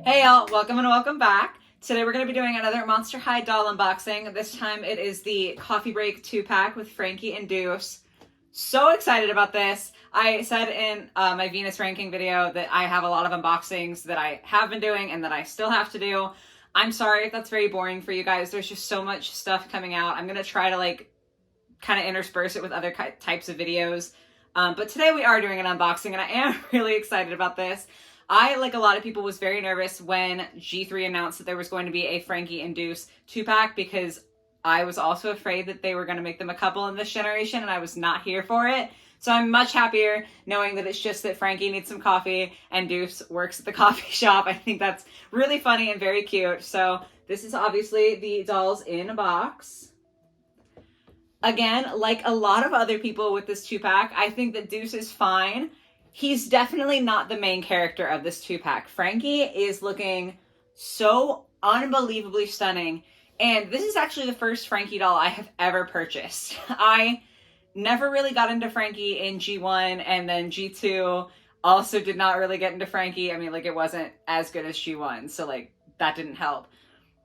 Hey y'all, welcome and welcome back. Today we're going to be doing another Monster High doll unboxing. This time it is the Coffee Break 2-pack with Frankie and Deuce. So excited about this. I said in my Venus ranking video that I have a lot of unboxings that I have been doing and that I still have to do. I'm sorry if that's very boring for you guys. There's just so much stuff coming out. I'm going to try to kind of intersperse it with other types of videos. But today we are doing an unboxing and I am really excited about this. I, like a lot of people, was very nervous when G3 announced that there was going to be a Frankie and Deuce 2-pack because I was also afraid that they were going to make them a couple in this generation and I was not here for it. So I'm much happier knowing that it's just that Frankie needs some coffee and Deuce works at the coffee shop. I think that's really funny and very cute. So this is obviously the dolls in a box. Again, like a lot of other people with this 2-pack, I think that Deuce is fine. He's definitely not the main character of this 2-pack. Frankie is looking so unbelievably stunning. And this is actually the first Frankie doll I have ever purchased. I never really got into Frankie in G1, and then G2 also did not really get into Frankie. I mean, it wasn't as good as G1, so that didn't help.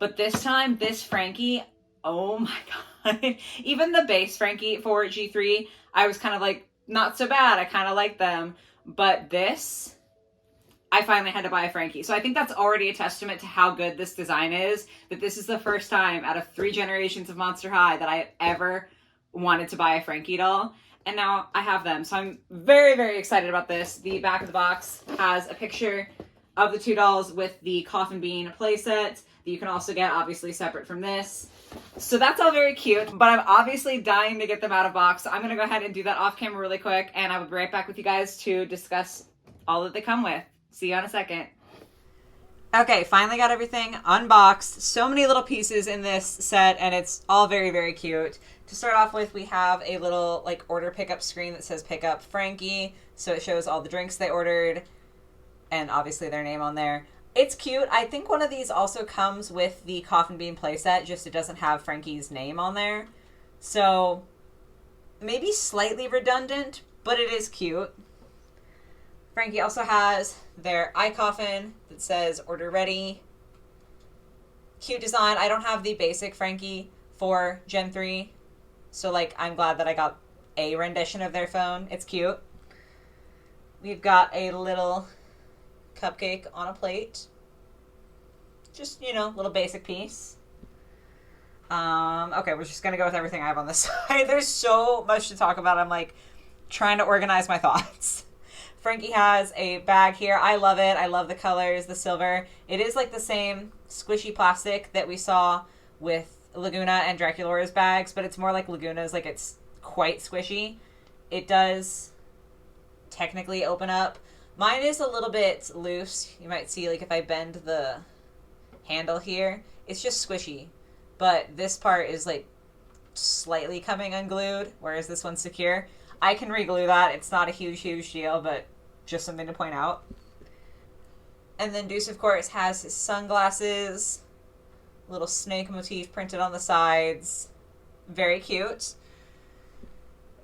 But this time, this Frankie, oh my god. Even the base Frankie for G3, I was kind of not so bad. I kind of like them. But this, I finally had to buy a Frankie. So I think that's already a testament to how good this design is, that this is the first time out of 3 generations of Monster High that I ever wanted to buy a Frankie doll. And now I have them. So I'm very, very excited about this. The back of the box has a picture of the 2 dolls with the Coffin Bean playset that you can also get obviously separate from this. So that's all very cute, but I'm obviously dying to get them out of box. So I'm going to go ahead and do that off camera really quick, and I will be right back with you guys to discuss all that they come with. See you in a second. Okay, finally got everything unboxed. So many little pieces in this set, and it's all very, very cute. To start off with, we have a little order pickup screen that says pick up Frankie. So it shows all the drinks they ordered and obviously their name on there. It's cute. I think one of these also comes with the Coffin Bean playset, just it doesn't have Frankie's name on there. So maybe slightly redundant, but it is cute. Frankie also has their eye coffin that says order ready. Cute design. I don't have the basic Frankie for Gen 3, so I'm glad that I got a rendition of their phone. It's cute. We've got a little cupcake on a plate. Just, little basic piece. Okay, we're just gonna go with everything I have on this side. There's so much to talk about. I'm trying to organize my thoughts. Frankie has a bag here. I love it. I love the colors, the silver. It is the same squishy plastic that we saw with Laguna and Draculaura's bags, but it's more like Laguna's, it's quite squishy. It does technically open up. Mine is a little bit loose. You might see, if I bend the handle here, it's just squishy. But this part is, slightly coming unglued, whereas this one's secure. I can reglue that. It's not a huge, huge deal, but just something to point out. And then Deuce, of course, has his sunglasses. Little snake motif printed on the sides. Very cute.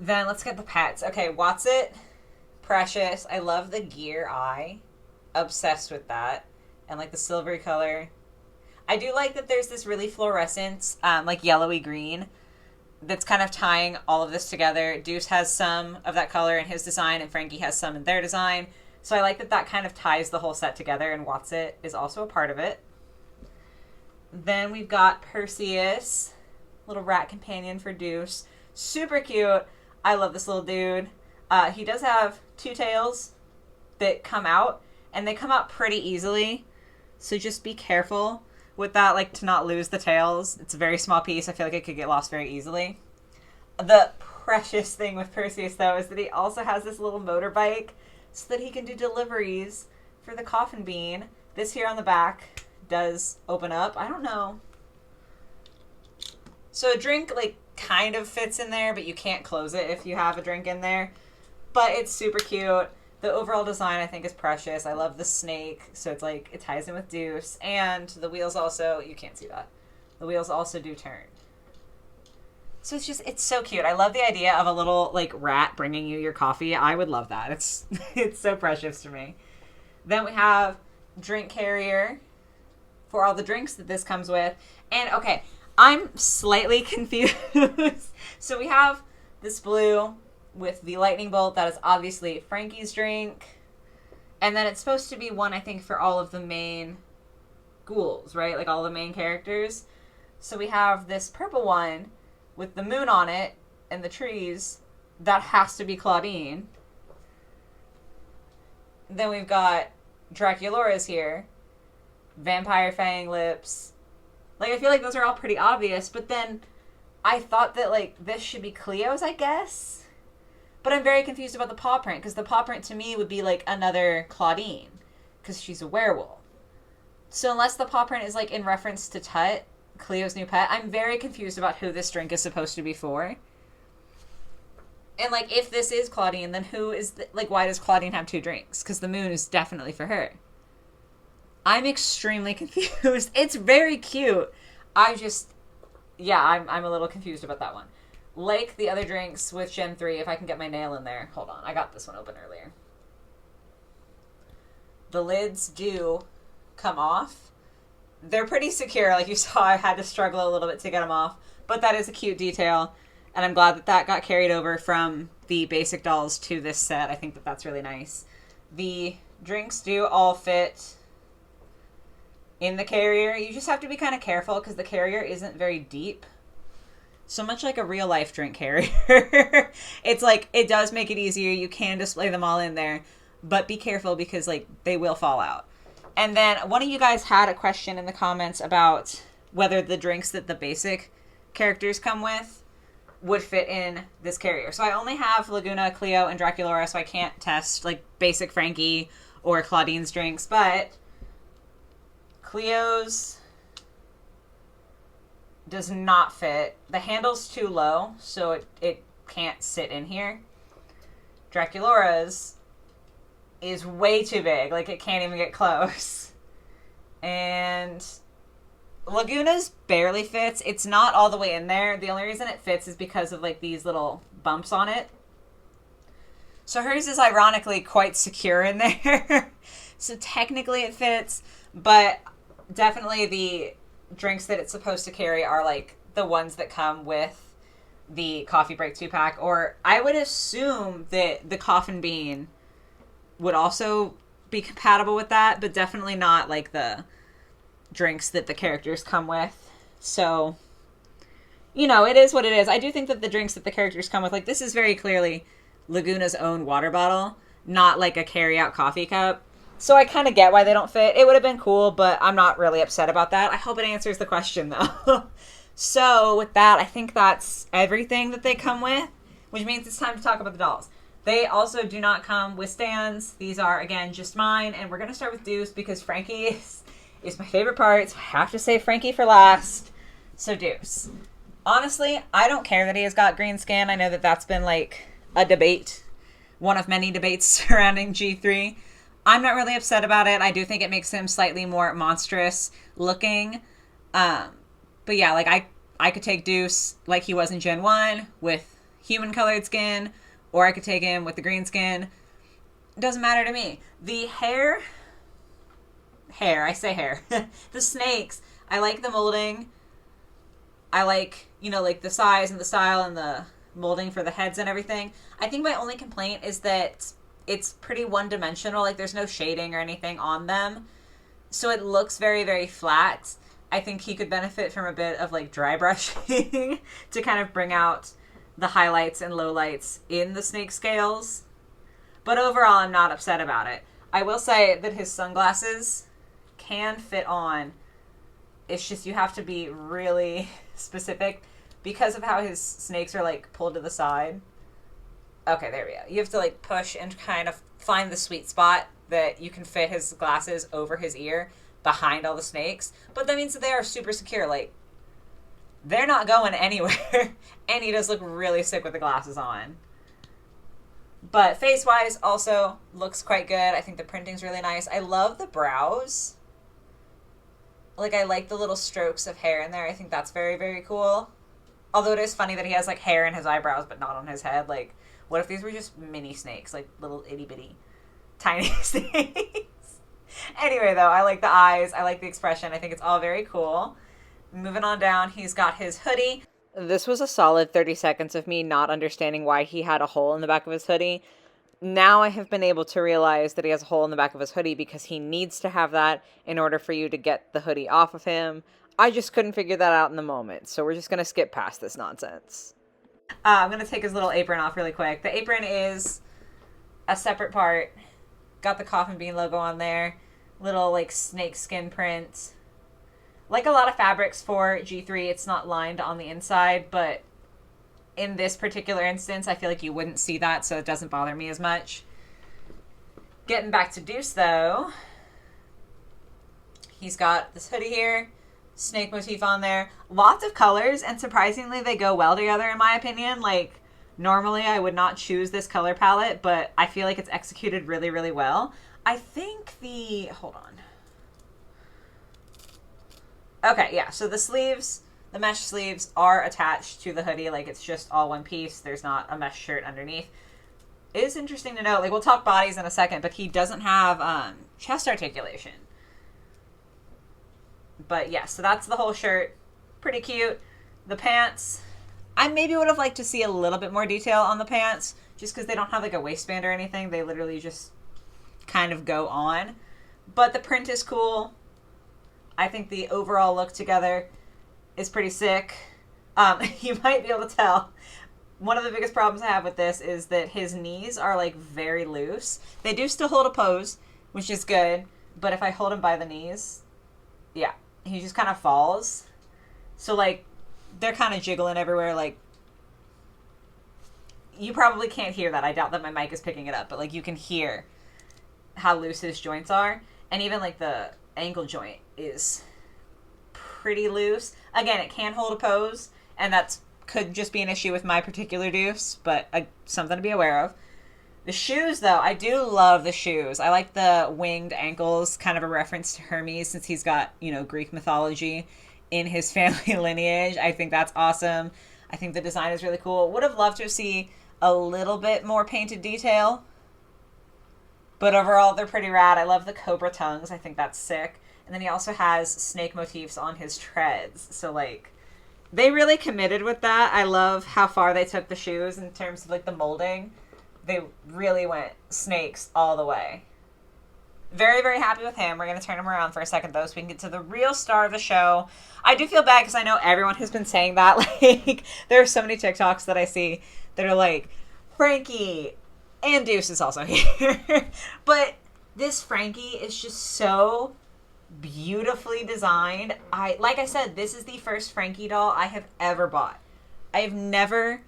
Then let's get the pets. Okay, Watsit. Precious. I love the gear eye. Obsessed with that. And the silvery color. I do like that there's this really fluorescent, yellowy green that's kind of tying all of this together. Deuce has some of that color in his design, and Frankie has some in their design. So I like that that kind of ties the whole set together, and Watsit is also a part of it. Then we've got Perseus. Little rat companion for Deuce. Super cute. I love this little dude. He does have 2 tails that come out, and they come out pretty easily. So just be careful with that, to not lose the tails. It's a very small piece. I feel like it could get lost very easily. The precious thing with Perseus, though, is that he also has this little motorbike so that he can do deliveries for the Coffin Bean. This here on the back does open up. I don't know. So a drink, kind of fits in there, but you can't close it if you have a drink in there. But it's super cute. The overall design, I think, is precious. I love the snake, so it's it ties in with Deuce. And the wheels also, you can't see that. The wheels also do turn. So it's so cute. I love the idea of a little, rat bringing you your coffee. I would love that. It's so precious to me. Then we have drink carrier for all the drinks that this comes with. And okay, I'm slightly confused. So we have this blue with the lightning bolt. That is obviously Frankie's drink. And then it's supposed to be one, I think, for all of the main ghouls, right? Like all the main characters. So we have this purple one with the moon on it and the trees. That has to be Claudine. Then we've got Draculaura's here. Vampire Fang lips. Like, I feel like those are all pretty obvious, but then I thought that, like, this should be Cleo's, I guess? But I'm very confused about the paw print, because the paw print to me would be, like, another Claudine, because she's a werewolf. So unless the paw print is, like, in reference to Tut, Cleo's new pet, I'm very confused about who this drink is supposed to be for. And, like, if this is Claudine, then who is, like, why does Claudine have two drinks? Because the moon is definitely for her. I'm extremely confused. It's very cute. I'm a little confused about that one. Like the other drinks with Gen 3, if I can get my nail in there. Hold on, I got this one open earlier. The lids do come off. They're pretty secure. Like you saw, I had to struggle a little bit to get them off. But that is a cute detail. And I'm glad that that got carried over from the basic dolls to this set. I think that that's really nice. The drinks do all fit in the carrier. You just have to be kind of careful because the carrier isn't very deep. So much like a real life drink carrier. It's like, it does make it easier. You can display them all in there, but be careful because like they will fall out. And then one of you guys had a question in the comments about whether the drinks that the basic characters come with would fit in this carrier. So I only have Laguna, Cleo, and Draculaura, so I can't test like basic Frankie or Claudine's drinks, but Cleo's does not fit. The handle's too low, so it can't sit in here. Draculaura's is way too big. Like, it can't even get close. And Laguna's barely fits. It's not all the way in there. The only reason it fits is because of, like, these little bumps on it. So hers is ironically quite secure in there. So technically it fits, but definitely the drinks that it's supposed to carry are like the ones that come with the coffee break 2-pack, or I would assume that the coffin bean would also be compatible with that, but definitely not like the drinks that the characters come with. So, you know, it is what it is. I do think that the drinks that the characters come with, like this is very clearly Laguna's own water bottle, not like a carry-out coffee cup. So I kind of get why they don't fit. It would have been cool, but I'm not really upset about that. I hope it answers the question, though. So with that, I think that's everything that they come with, which means it's time to talk about the dolls. They also do not come with stands. These are, again, just mine. And we're going to start with Deuce because Frankie is my favorite part. So I have to save Frankie for last. So Deuce. Honestly, I don't care that he has got green skin. I know that that's been like a debate. One of many debates surrounding G3. I'm not really upset about it. I do think it makes him slightly more monstrous looking. But yeah, like I could take Deuce like he was in Gen 1 with human colored skin, or I could take him with the green skin. It doesn't matter to me. The hair, I say hair. The snakes, I like the molding. I like, you know, like the size and the style and the molding for the heads and everything. I think my only complaint is that it's pretty one-dimensional. Like, there's no shading or anything on them. So it looks very, very flat. I think he could benefit from a bit of, like, dry brushing to kind of bring out the highlights and lowlights in the snake scales. But overall, I'm not upset about it. I will say that his sunglasses can fit on. It's just you have to be really specific because of how his snakes are, like, pulled to the side. Okay, there we go. You have to, like, push and kind of find the sweet spot that you can fit his glasses over his ear behind all the snakes. But that means that they are super secure. Like, they're not going anywhere. And he does look really sick with the glasses on. But face-wise, also looks quite good. I think the printing's really nice. I love the brows. Like, I like the little strokes of hair in there. I think that's very, very cool. Although it is funny that he has, like, hair in his eyebrows but not on his head. Like, what if these were just mini snakes? Like, little itty-bitty tiny snakes? Anyway, though, I like the eyes. I like the expression. I think it's all very cool. Moving on down, he's got his hoodie. This was a solid 30 seconds of me not understanding why he had a hole in the back of his hoodie. Now I have been able to realize that he has a hole in the back of his hoodie because he needs to have that in order for you to get the hoodie off of him. I just couldn't figure that out in the moment, so we're just going to skip past this nonsense. I'm going to take his little apron off really quick. The apron is a separate part. Got the Coffin Bean logo on there. Little, like, snake skin print. Like a lot of fabrics for G3, it's not lined on the inside, but in this particular instance, I feel like you wouldn't see that, so it doesn't bother me as much. Getting back to Deuce, though. He's got this hoodie here. Snake motif on there. Lots of colors, and surprisingly, they go well together, in my opinion. Like, normally I would not choose this color palette, but I feel like it's executed really, really well. I think hold on. Okay, yeah, so the sleeves, the mesh sleeves are attached to the hoodie. Like, it's just all one piece. There's not a mesh shirt underneath. It is interesting to note, like, we'll talk bodies in a second, but he doesn't have chest articulation. But yeah, so that's the whole shirt. Pretty cute. The pants, I maybe would have liked to see a little bit more detail on the pants, just because they don't have like a waistband or anything. They literally just kind of go on. But the print is cool. I think the overall look together is pretty sick. You might be able to tell. One of the biggest problems I have with this is that his knees are like very loose. They do still hold a pose, which is good. But if I hold him by the knees, yeah, he just kind of falls. So like, they're kind of jiggling everywhere. Like, you probably can't hear that. I doubt that my mic is picking it up, but like you can hear how loose his joints are. And even like the ankle joint is pretty loose. Again, it can hold a pose, and that's could just be an issue with my particular Deuce, but something to be aware of. The shoes, though, I do love the shoes. I like the winged ankles, kind of a reference to Hermes, since he's got, you know, Greek mythology in his family lineage. I think that's awesome. I think the design is really cool. Would have loved to see a little bit more painted detail, but overall, they're pretty rad. I love the cobra tongues. I think that's sick. And then he also has snake motifs on his treads. So, like, they really committed with that. I love how far they took the shoes in terms of, like, the molding. They really went snakes all the way. Very, very happy with him. We're going to turn him around for a second, though, so we can get to the real star of the show. I do feel bad because I know everyone has been saying that. Like, there are so many TikToks that I see that are like, Frankie and Deuce is also here. But this Frankie is just so beautifully designed. Like I said, this is the first Frankie doll I have ever bought. I have never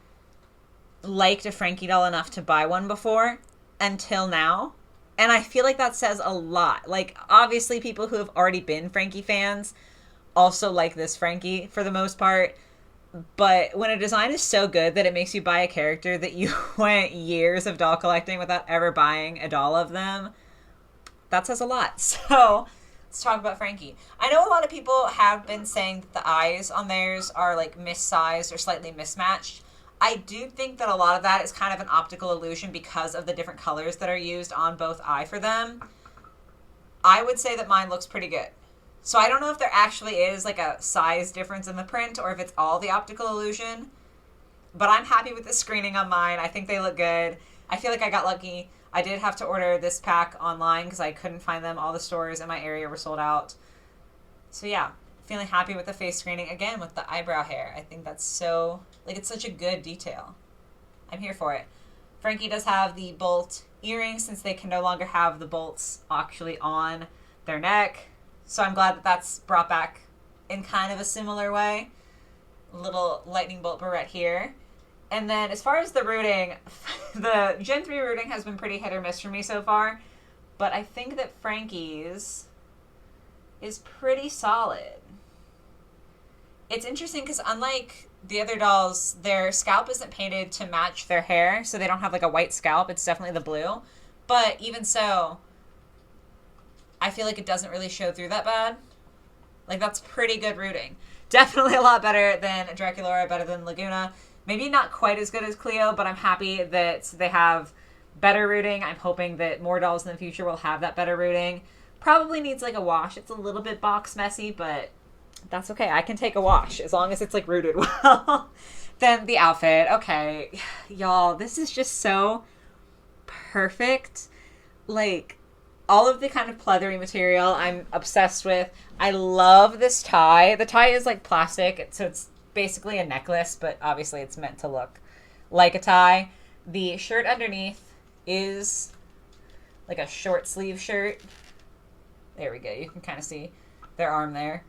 liked a Frankie doll enough to buy one before until now. And I feel like that says a lot. Like, obviously people who have already been Frankie fans also like this Frankie for the most part. But when a design is so good that it makes you buy a character that you went years of doll collecting without ever buying a doll of them, that says a lot. So let's talk about Frankie. I know a lot of people have been saying that the eyes on theirs are like missized or slightly mismatched. I do think that a lot of that is kind of an optical illusion because of the different colors that are used on both eye for them. I would say that mine looks pretty good. So I don't know if there actually is like a size difference in the print or if it's all the optical illusion. But I'm happy with the screening on mine. I think they look good. I feel like I got lucky. I did have to order this pack online because I couldn't find them. All the stores in my area were sold out. So yeah, feeling happy with the face screening. Again, with the eyebrow hair. I think that's so, like, it's such a good detail. I'm here for it. Frankie does have the bolt earrings since they can no longer have the bolts actually on their neck. So I'm glad that that's brought back in kind of a similar way. A little lightning bolt barrette here. And then as far as the rooting, the Gen 3 rooting has been pretty hit or miss for me so far. But I think that Frankie's is pretty solid. It's interesting because unlike the other dolls, their scalp isn't painted to match their hair. So they don't have like a white scalp. It's definitely the blue. But even so, I feel like it doesn't really show through that bad. Like, that's pretty good rooting. Definitely a lot better than Draculaura, better than Laguna. Maybe not quite as good as Cleo, but I'm happy that they have better rooting. I'm hoping that more dolls in the future will have that better rooting. Probably needs like a wash. It's a little bit box messy, but that's okay. I can take a wash as long as it's like rooted well. Then the outfit. Okay, y'all, this is just so perfect. Like, all of the kind of pleathery material I'm obsessed with. I love this tie. The tie is like plastic, so it's basically a necklace, but obviously it's meant to look like a tie. The shirt underneath is like a short sleeve shirt. There we go. You can kind of see their arm there.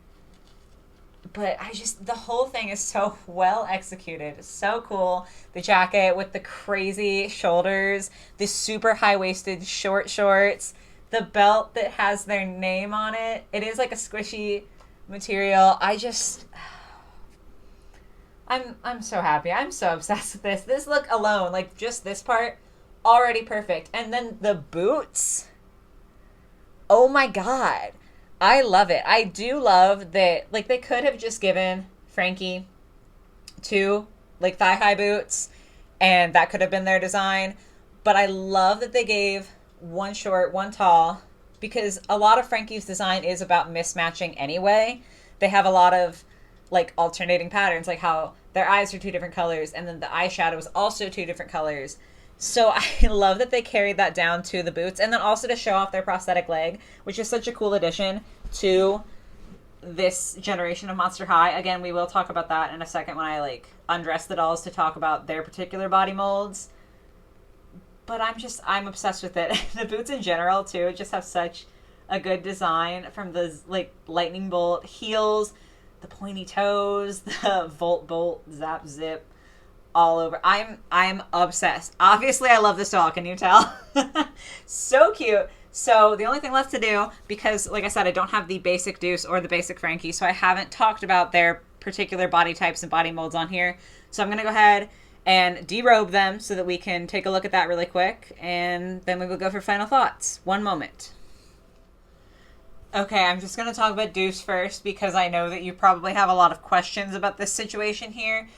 But the whole thing is so well executed. It's so cool. The jacket with the crazy shoulders, the super high-waisted short shorts, the belt that has their name on it. It is like a squishy material. I'm so happy. I'm so obsessed with this. This look alone, like just this part, already perfect. And then the boots. Oh my God. I love it. I do love that, like, they could have just given Frankie 2, like, thigh-high boots, and that could have been their design. But I love that they gave one short, one tall, because a lot of Frankie's design is about mismatching anyway. They have a lot of, like, alternating patterns, like how their eyes are 2 different colors, and then the eyeshadow is also 2 different colors. So I love that they carried that down to the boots, and then also to show off their prosthetic leg, which is such a cool addition to this generation of Monster High. Again, we will talk about that in a second when I like undress the dolls to talk about their particular body molds. But I'm obsessed with it. The boots in general too just have such a good design, from the like lightning bolt heels, the pointy toes, the volt bolt zap zip all over. I'm obsessed. Obviously, I love this doll. Can you tell? So cute. So the only thing left to do, because like I said, I don't have the basic Deuce or the basic Frankie, so I haven't talked about their particular body types and body molds on here. So I'm going to go ahead and derobe them so that we can take a look at that really quick, and then we will go for final thoughts. One moment. Okay, I'm just going to talk about Deuce first, because I know that you probably have a lot of questions about this situation here.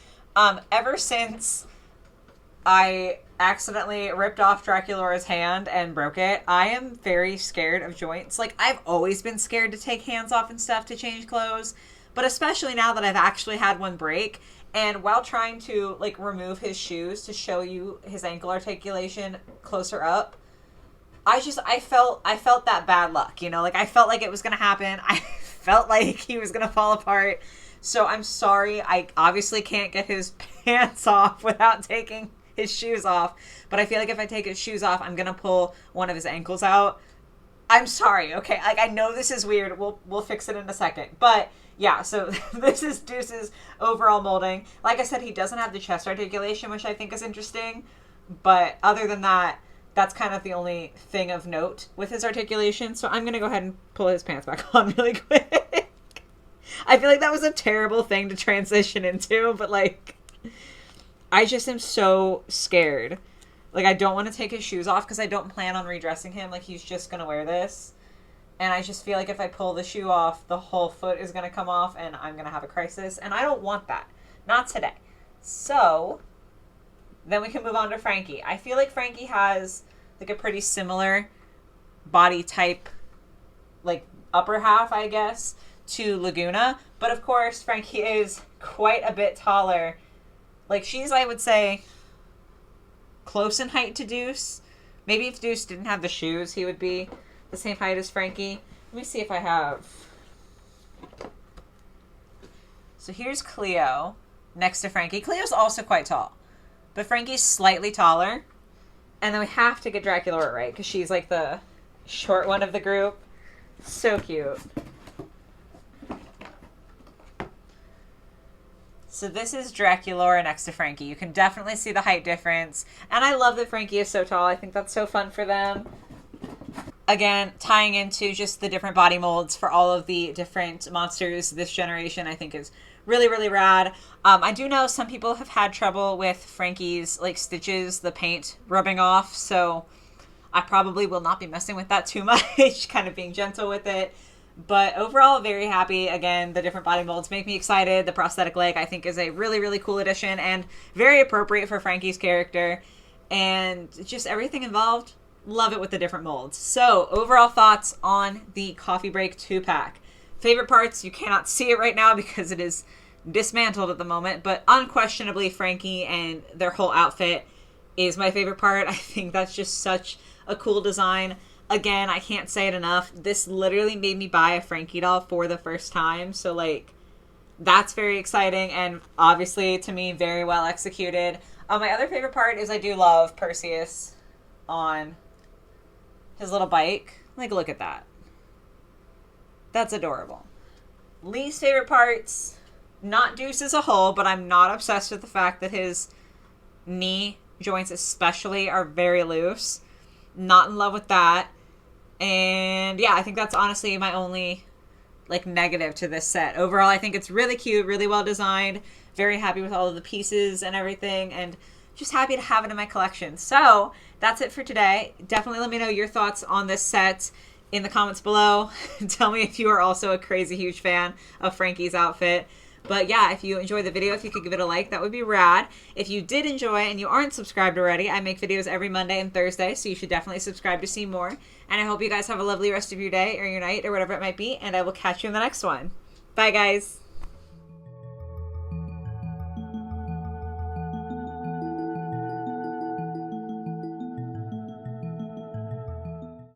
Ever since I accidentally ripped off Draculaura's hand and broke it, I am very scared of joints. Like, I've always been scared to take hands off and stuff to change clothes, but especially now that I've actually had one break. And while trying to, like, remove his shoes to show you his ankle articulation closer up, I felt that bad luck, you know? Like, I felt like it was going to happen. I felt like he was going to fall apart. So I'm sorry. I obviously can't get his pants off without taking his shoes off. But I feel like if I take his shoes off, I'm going to pull one of his ankles out. I'm sorry, okay? Like, I know this is weird. We'll fix it in a second. But yeah, so this is Deuce's overall molding. Like I said, he doesn't have the chest articulation, which I think is interesting. But other than that, that's kind of the only thing of note with his articulation. So I'm going to go ahead and pull his pants back on really quick. I feel like that was a terrible thing to transition into, but like, I just am so scared. Like, I don't want to take his shoes off because I don't plan on redressing him. Like, he's just going to wear this. And I just feel like if I pull the shoe off, the whole foot is going to come off and I'm going to have a crisis. And I don't want that. Not today. So then we can move on to Frankie. I feel like Frankie has like a pretty similar body type, like upper half, I guess, to Laguna. But of course, Frankie is quite a bit taller. Like, she's, I would say, close in height to Deuce. Maybe if Deuce didn't have the shoes, he would be the same height as Frankie. Let me see if I have. So here's Cleo next to Frankie. Cleo's also quite tall, but Frankie's slightly taller. And then we have to get Draculaura right, because she's like the short one of the group. So cute. So this is Draculaura next to Frankie. You can definitely see the height difference. And I love that Frankie is so tall. I think that's so fun for them. Again, tying into just the different body molds for all of the different monsters this generation, I think is really, really rad. I do know some people have had trouble with Frankie's like stitches, the paint rubbing off. So I probably will not be messing with that too much, kind of being gentle with it. But overall, very happy. Again, the different body molds make me excited. The prosthetic leg, I think, is a really, really cool addition and very appropriate for Frankie's character. And just everything involved, love it with the different molds. So overall thoughts on the Coffee Break 2-pack. Favorite parts, you cannot see it right now because it is dismantled at the moment, but unquestionably Frankie and their whole outfit is my favorite part. I think that's just such a cool design. Again, I can't say it enough. This literally made me buy a Frankie doll for the first time. So like, that's very exciting and obviously to me very well executed. My other favorite part is I do love Perseus on his little bike. Like, look at that. That's adorable. Least favorite parts, not Deuce as a whole, but I'm not obsessed with the fact that his knee joints especially are very loose. Not in love with that. And yeah, I think that's honestly my only like negative to this set. Overall, I think it's really cute, really well designed. Very happy with all of the pieces and everything, and just happy to have it in my collection. So that's it for today. Definitely let me know your thoughts on this set in the comments below. Tell me if you are also a crazy huge fan of Frankie's outfit. But yeah, if you enjoyed the video, if you could give it a like, that would be rad. If you did enjoy and you aren't subscribed already, I make videos every Monday and Thursday, so you should definitely subscribe to see more. And I hope you guys have a lovely rest of your day or your night or whatever it might be, and I will catch you in the next one. Bye, guys.